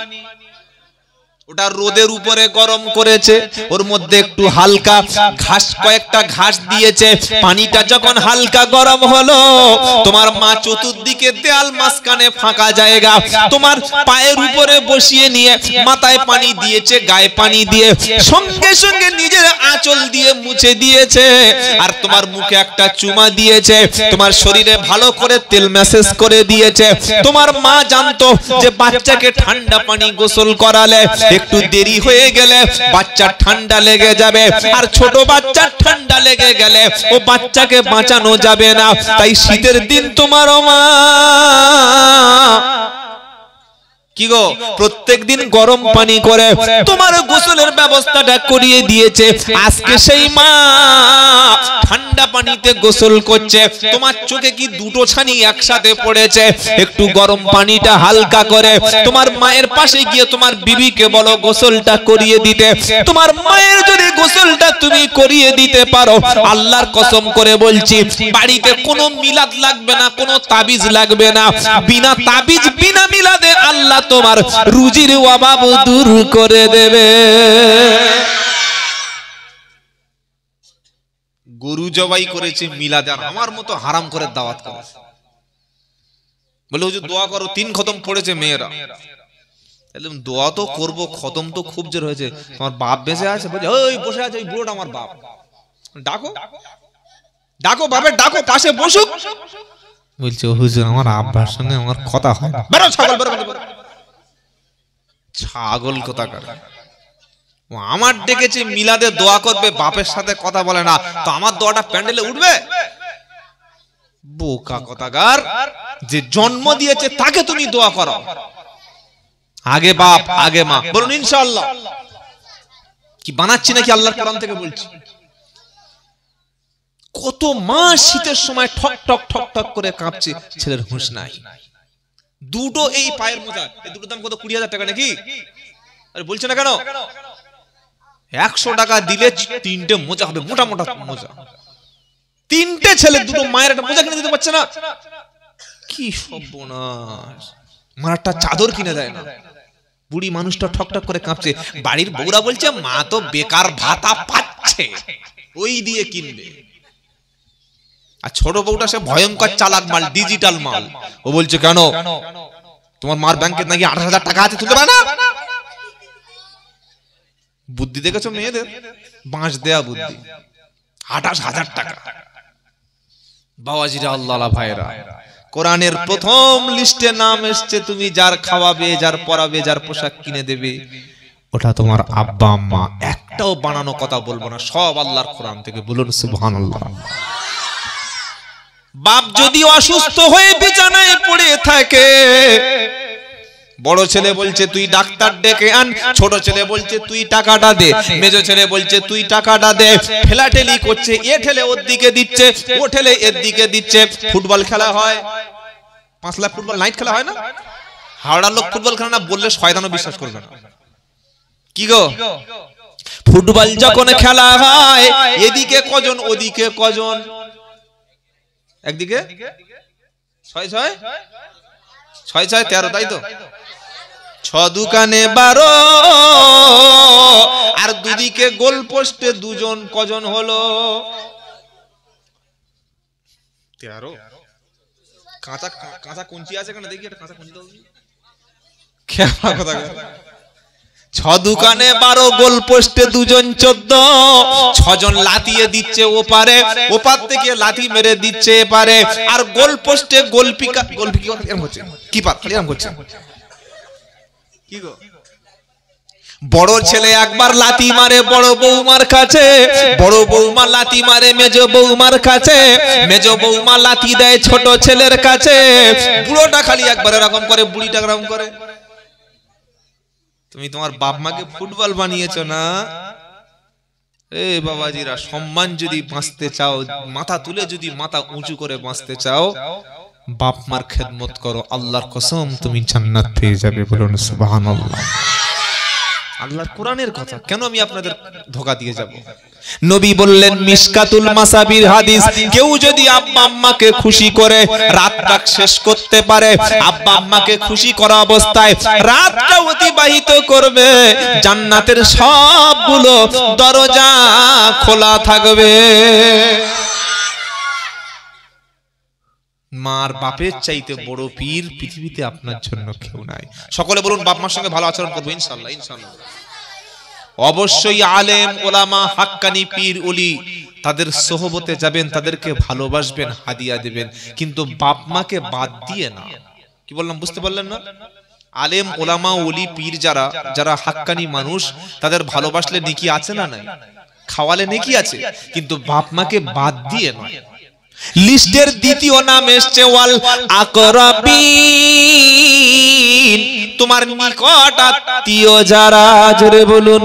ওটা রোদের উপরে গরম করেছে, ওর মধ্যে একটু হালকা ঘাস, কয়েকটা ঘাস দিয়েছে। পানিটা যখন হালকা গরম হলো, তোমার মা চতুর্দিকে দেয়াল, মাঝখানে ফাঁকা জায়গা, তোমার পায়ের উপরে বসিয়ে নিয়ে মাথায় পানি দিয়েছে, গায়ে পানি দিয়ে সঙ্গে সঙ্গে নিজের আঁচল দিয়ে মুছে দিয়েছে আর তোমার মুখে একটা চুমা দিয়েছে, তোমার শরীরে ভালো করে তেল ম্যাসেজ করে দিয়েছে। তোমার মা জানতো যে বাচ্চাকে ঠান্ডা পানি গোসল করালে একটু দেরি হয়ে গেলে বাচ্চার ঠান্ডা লেগে যাবে, আর ছোট বাচ্চার ঠান্ডা লেগে গেলে ও বাচ্চাকে বাঁচানো যাবে না। তাই শীতের দিন তোমার মা কি গো প্রত্যেক দিন গরম পানি করে তোমার গোসলের ব্যবস্থাটা করিয়ে দিয়েছে। আজকে সেই মা ঠান্ডা পানিতে গোসল করছে, তোমার চোখে কি দুটো ছানি একসাথে পড়েছে? একটু গরম পানিটা হালকা করে তোমার মায়ের পাশে গিয়ে তোমার বিবিকে বলো গোসলটা করিয়ে দিতে। তোমার মায়ের যদি গোসলটা তুমি করিয়ে দিতে পারো, আল্লাহর কসম করে বলছি বাড়িতে কোনো মিলাদ লাগবে না, কোনো তাবিজ লাগবে না। বিনা তাবিজ বিনা মিলাদে আল্লাহ তোমার রুজির অভাব দূর করে দেবে। গরু জবাই করেছে মিলাদে, আর আমার মতো হারাম করে দাওয়াত করেছে। বলে হুজুর দোয়া করো, 3 খতম পড়েছে মেয়েরা। দোয়া তো করবো, খতম তো খুব জোর হয়েছে। তোমার বাপ বেঁচে আছে? বলছে ওই বসে আছে ওই বুড়োটা আমার বাপ। ডাকো ডাকো বাপের ডাকো, পাশে বসুক। বলছে হুজুর আমার আব্বার সঙ্গে আমার কথা হয় না। বেরো ছাগল, বেরো বেরো। ছাগল কোথাকার। আমার ডেকেছে মিলাদে দোয়া করবে, বাপের সাথে কথা বলে না, তো আমার দোয়াটা প্যান্ডেলে উঠবে? বোকা কোথাকার। যে জন্ম দিয়েছে তাকে তুমি দোয়া করো, আগে বাপ আগে মা। বলুন ইনশাআল্লাহ। কি বানাচ্ছি নাকি? আল্লাহর কোরআন থেকে বলছি। কত মা শীতের সময় ঠক ঠক ঠক ঠক করে কাঁপছে, ছেলের হুঁশ নাই। দুটো এই পায়ের মোজা, এই দুটোর দাম কত? 20,000 টাকা নাকি? আরে বলছে না কেন? 100 টাকা দিলে 3টে মোজা হবে, মোটা মোটা মোজা। 3টে ছেলে, দুটো মায়ের একটা মোজা কিনে দিতে পারছে না। কি সর্বনাশ! মারাটা চাদর কিনে দেয় না। বুড়ি মানুষটা ঠক ঠক করে কাঁপছে। বাড়ির বউরা বলছে মা তো বেকার ভাতা পাচ্ছে, ওই দিয়ে কিনবে। আর ছোট বউটা সে ভয়ঙ্কর চালাক মাল, ডিজিটাল মাল। ও বলছে কেন তোমার মার ব্যাংকে নাকি 28,000 টাকা আছে, তুলতে পারে না? বুদ্ধি দেখেছো মেয়েদের? বাঁশ দেয়া বুদ্ধি। 28,000 টাকা। বাবাজিরা আল্লাহ ভাইরা, কোরআনের প্রথম লিস্টে নাম এসছে তুমি যার খাওয়াবে, যার পরাবে, যার পোশাক কিনে দেবে, ওটা তোমার আব্বা আম্মা। একটাও বানানো কথা বলবো না, সব আল্লাহর কোরআন থেকে। বলুন সুবহানাল্লাহ। বাপ যদি অসুস্থ হয়ে বিছানায় পড়ে থাকে, বড় ছেলে বলছে তুই ডাক্তার ডেকে আন, ছোট ছেলে বলছে তুই টাকাটা দে, মেজো ছেলে বলছে তুই টাকাটা দে। ঠেলাঠেলি করছে, এ ঠেলে ওর দিকে দিচ্ছে, ও ঠেলে এর দিকে দিচ্ছে। ফুটবল খেলা হয়, 5 লাখ ফুটবল নাইট খেলা হয় না? হাওড়ার লোক ফুটবল খেলা না বললে শয়তানও বিশ্বাস করবে না। কি গো, ফুটবল যখন খেলা হয় এদিকে কজন ওদিকে কজন, একদিকে 6-6 6-6 13, তাই তো? 6 দুকানে 12, আর দুদিকে গোল পোস্টে দুজন, কজন হলো? 13। কাঁচা কাঁচা কুঞ্চি আছে কেন? দেখি একটা কাঁচা কুঞ্চি দাও। খেলা কথা। 6 দুকানে 12, গোল পোস্টে দুজন 14। 6 জন লাতিয়ে দিচ্ছে ওপারে, ওপার থেকে লাথি মেরে দিচ্ছে এপারে। আর গোল পোস্টে গোলকিপার এরকম হচ্ছে, কিপার এরকম করছে। কি গো, বড় ছেলে একবার লাথি মারে বড় বৌমার কাছে, বড় বৌমা লাথি মারে মেজো বৌমার কাছে, মেজো বৌমা লাথি দেয় ছোট ছেলের কাছে। বুড়োটা খালি একবার এরকম করে, বুড়িটা এরকম করে। তুমি তোমার বাপ মাকে ফুটবল বানিয়েছো না? এ বাবাজিরা, সম্মান যদি বাঁচতে চাও, মাথা তুলে যদি মাথা উঁচু করে বাঁচতে চাও, বাপ মার খেদমত করো, আল্লাহর কসম তুমি জান্নাত পেয়ে যাবে। বলুন সুবহানাল্লাহ। আল্লাহর কোরআনের কথা, কেন আমি আপনাদের ধোঁকা দিয়ে যাব? নবী বললেন মিশকাতুল মাসাবির হাদিস, কেউ যদি আব্বা আম্মাকে খুশি করে রাতটা শেষ করতে পারে, আব্বা আম্মাকে খুশি করা অবস্থায় রাতটা অতিবাহিত করবে, জান্নাতের সবগুলো দরজা খোলা থাকবে। মার বাপের চাইতে বড় পীর পৃথিবীতে আপনার জন্য কেউ নাই। সকলে বলুন বাপ মার সঙ্গে ভালো আচরণ করবো ইনশাআল্লাহ। ইনশাআল্লাহ। অবশ্যই আলেম ওলামা হাক্কানি পীর ওলি তাদের সোহবতে যাবেন, তাদেরকে ভালোবাসবেন, হাদিয়া দিবেন, কিন্তু বাপ মাকে বাদ দিয়ে না। কি বললাম বুঝতে পারলেন না? আলেম ওলামা ওলি পীর যারা যারা হাক্কানি মানুষ, তাদের ভালোবাসলে নেকি আছে না নাই? খাওয়ালে নেকি আছে, কিন্তু বাপ মাকে বাদ দিয়ে নয়। লিস্টের দ্বিতীয় নাম এসছে ওয়াল আকরাবিন, তোমার নিকট আত্মীয় যারা, জোরে বলুন।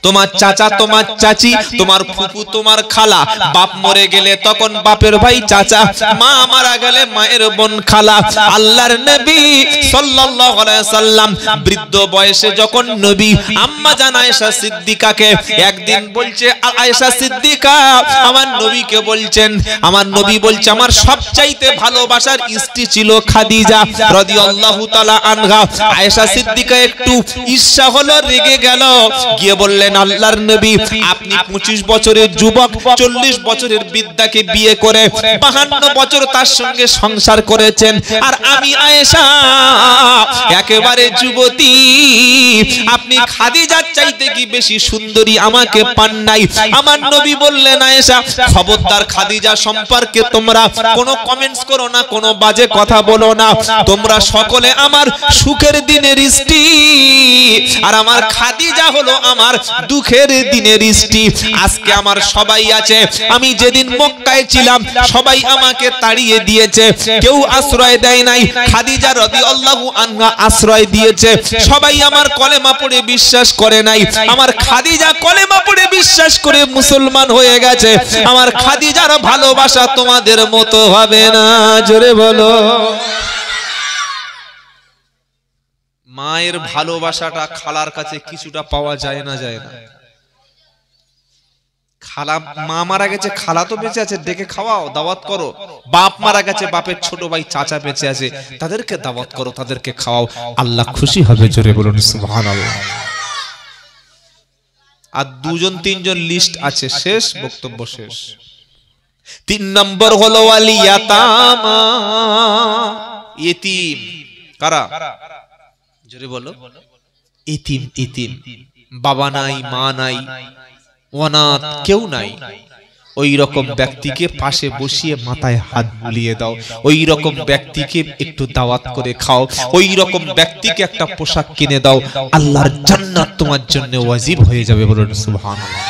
তোমার চাচা, তোমার চাচি, তোমার ফুফু, তোমার খালা। বাপ মরে গেলে তখন বাপের ভাই চাচা, মা মারা গেলে মায়ের বোন খালা। আল্লাহর নবী সাল্লাল্লাহু আলাইহি সাল্লাম বৃদ্ধ বয়সে যখন নবী আম্মা জান আয়েশা সিদ্দিকাকে একদিন বলছে, আয়েশা সিদ্দিকা আমার নবীকে বলছেন, আমার নবী বলছে আমার সবচাইতে ভালোবাসার স্ত্রী ছিল খাদিজা রাদিয়াল্লাহু তাআলা আনহা। আয়েশা সিদ্দিকা একটু ঈর্ষা হলো, রেগে গেল, গিয়ে বললেন আল্লাহর নবী আপনি 25 বছরের যুবক 40 বছরের বৃদ্ধাকে বিয়ে করে 52 বছর তার সঙ্গে সংসার করেছেন, আর আমি আয়েশা একেবারে যুবতী, আপনি খাদিজার চাইতে কি বেশি সুন্দরী আমাকে পান নাই? আমার নবী বললেন আয়েশা খবরদার, খাদিজা সম্পর্কে তোমরা কোনো কমেন্টস করো না, কোনো বাজে কথা বলো না, তোমরা সকলে আমার সুখের দিনের স্ত্রী, আর আমার খাদিজা হলো আমার দুঃখের দিনের স্ত্রী। আজকে আমার সবাই আছে, আমি যেদিন মক্কায় ছিলাম সবাই আমাকে তাড়িয়ে দিয়েছে, কেউ আশ্রয় দেয় নাই, খাদিজা রাদিয়াল্লাহু আনহা আশ্রয় দিয়েছে। সবাই আমার কলেমা পড়ে বিশ্বাস করে নাই, আমার খাদিজা কলেমা পড়ে বিশ্বাস করে মুসলমান হয়ে গেছে। আমার খাদিজার ভালোবাসা তোমাদের মতো হবে না, জোরে বলো। মায়ের ভালোবাসাটা খালার কাছে কিছুটা পাওয়া যায় না, যায় না? খালা, মা মারা গেছে, খালা তো বেঁচে আছে, ডেকে খাওয়াও, দাওয়াত করো। বাপ মারা গেছে, বাপের ছোট ভাই চাচা বেঁচে আছে, তাদেরকে দাওয়াত করো, তাদেরকে খাওয়াও, আল্লাহ খুশি হবে, জোরে বলুন সুবহানাল্লাহ। আর দুজন তিনজন লিস্ট আছে, শেষ বক্তব্য শেষ। 3 নম্বর হলো ওয়াল ইয়াতামা, ইতিম। কারা? জোরে বলো। ইতিম, ইতিম, বাবা নাই, মা নাই, অনাথ কেউ নাই, ওই রকম ব্যক্তিকে পাশে বসিয়ে মাথায় হাত বুলিয়ে দাও, ওই রকম ব্যক্তিকে একটু দাওয়াত করে খাও, ওই রকম ব্যক্তিকে একটা পোশাক কিনে দাও, আল্লাহর জান্নাত তোমার জন্য ওয়াজিব হয়ে যাবে, বলুন সুবহানাল্লাহ।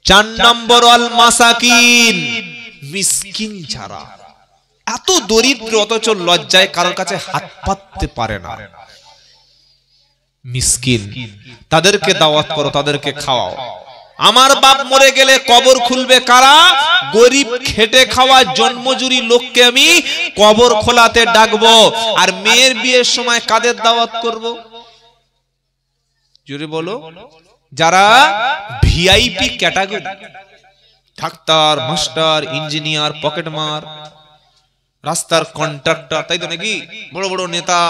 4 নম্বর আল মাসাকিন, মিসকিন যারা এত দরিদ্র অথচ লজ্জায় কারোর কাছে হাত পাততে পারে না, মিসকিন, তাদেরকে দাওয়াত করো, তাদেরকে খাওয়াও। আমার বাপ মরে গেলে কবর খুলবে কারা? গরিব খেটে খাওয়া জন্মজুরি লোককে আমি কবর খোলাতে ডাকবো। আর মেয়ের বিয়ের সময় কাদের দাওয়াত করব? জোরে বলো। যারা VIP category, doctor, master, engineer, পকেটমার, রাস্তার কন্ট্রাক্টর, তাই তো নাকি? বড় বড় নেতা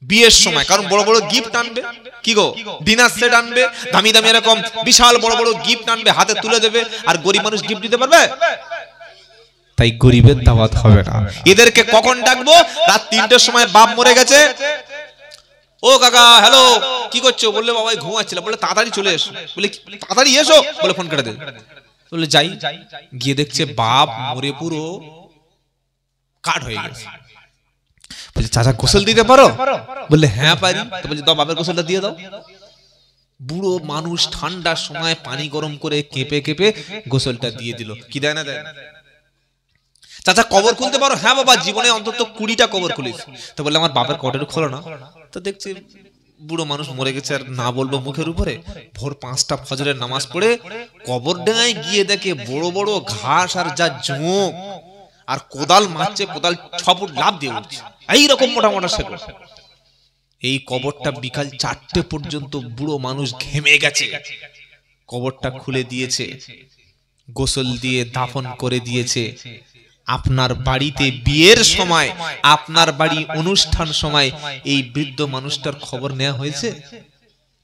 বিয়ের সময়, কারণ বড় বড় গিফট আনবে, কি গো, ডিনার সেট আনবে, দামি দামি এরকম বিশাল বড় বড় গিফট আনবে, হাতে তুলে দেবে, আর গরিব মানুষ গিফট দিতে পারবে? তাই গরিবের দাওয়াত হবে না। এদেরকে কখন ডাকবো? রাত 3টের সময় বাপ মরে গেছে, ও কাকা হ্যালো কি করছো? বললে বাবা ঘুমাচ্ছিলাম। বলে তাড়াতাড়ি চলে এসো। বলে তাড়াতাড়ি এসো, বলে ফোন কেটে দে। বলে যাই, গিয়ে দেখছে বাপ মরে পুরো কাঠ হয়ে গেছে। বলছে চাচা গোসল দিতে পারো? বললে হ্যাঁ পারি। তো বলছে দাও বাপের গোসলটা দিয়ে দাও। বুড়ো মানুষ ঠান্ডার সময় পানি গরম করে কেঁপে কেঁপে গোসলটা দিয়ে দিল। কি দেয় না দেয়? চাচা কবর খুলতে পারো? হ্যাঁ বাবা, জীবনে অন্তত 20টা কবর খুলেছি। তো বললে আমার বাপের কবর খোলো না। তো দেখছি বুড়ো মানুষ মরে গেছে, আর না বলবো মুখের উপরে। ভোর 5টা ফজরের নামাজ পড়ে কবর ডাঙায় গিয়ে দেখে বড় বড় ঘাস আর যা ঝোঁক, আর কোদাল মারছে, কোদাল 6 ফুট লাফ দিয়ে উঠছে, এইরকম মোটা মোটা শেকড়। এই কবরটা বিকাল 4টে পর্যন্ত বুড়ো মানুষ ঘেমে গেছে। কবরটা খুলে দিয়েছে, গোসল দিয়ে দাফন করে দিয়েছে। আপনার বাড়িতে বিয়ের সময়, আপনার বাড়ি অনুষ্ঠান সময় এই বৃদ্ধ মানুষটার খবর নেওয়া হয়েছে?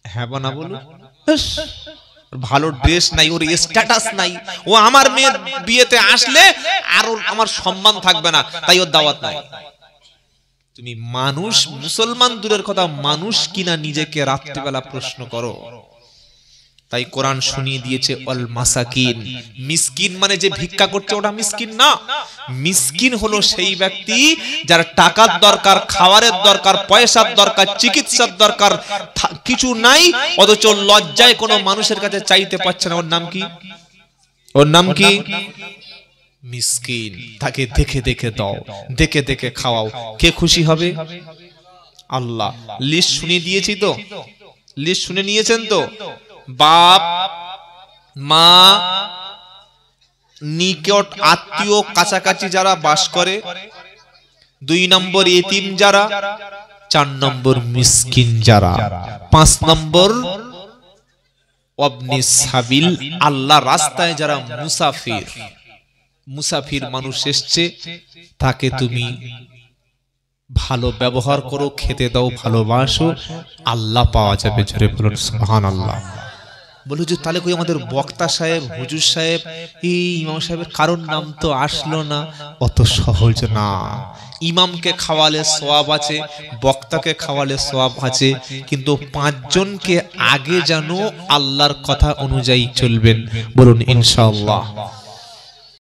হ্যাঁ বা না বলুন? ভালো ড্রেস নাই, ওর স্ট্যাটাস নাই, ও আমার মেয়ের বিয়েতে আসলে আর আমার সম্মান থাকবে না, তাই ওর দাওয়াত নাই। তুমি মানুষ, মুসলমান দূরের কথা, মানুষ কিনা নিজেকে রাত্রিবেলা প্রশ্ন করো। তাই কোরআন শুনিয়ে দিয়েছে অল মাসাকিন। মিসকিন মানে যে ভিক্ষা করছে ওটা মিসকিন না। মিসকিন হলো সেই ব্যক্তি যার টাকার দরকার, খাবারের দরকার, পয়সার দরকার, চিকিৎসার দরকার, কিছু নাই, অথচ লজ্জায় কোনো মানুষের কাছে চাইতে পারছে না। ওর নাম কি? ওর নাম কি? মিসকিন। তাকে দেখে দেখে দাও, দেখে দেখে খাওয়াও। কে খুশি হবে? আল্লাহ। লিস্ট শুনিয়ে দিয়েছি তো? লিস্ট শুনে নিয়েছেন তো? বাপ, মা, নিকট আত্মীয়, কাছাকাছি যারা বাস করে, 2 নম্বর এতিম যারা, 4 নম্বর মিসকিন যারা, 5 নম্বর ওয়াবনি সাবিল, আল্লাহ রাস্তায় যারা মুসাফির। মুসাফির মানুষ এসছে, তাকে তুমি ভালো ব্যবহার করো, খেতে দাও, ভালোবাসো, আল্লাহ পাওয়া যাবে। জোরে বলুন সুবহানাল্লাহ। বলো যে তাহলে কই আমাদের বক্তা সাহেব, হুজুর সাহেব, এই ইমাম সাহেবের কারোর নাম তো আসলো না। অত সহজ না। ইমামকে খাওয়ালে সওয়াব আছে, বক্তাকে খাওয়ালে সওয়াব আছে, কিন্তু 5 জনকে আগে জানো আল্লাহর কথা অনুযায়ী চলবেন। বলুন ইনশাআল্লাহ।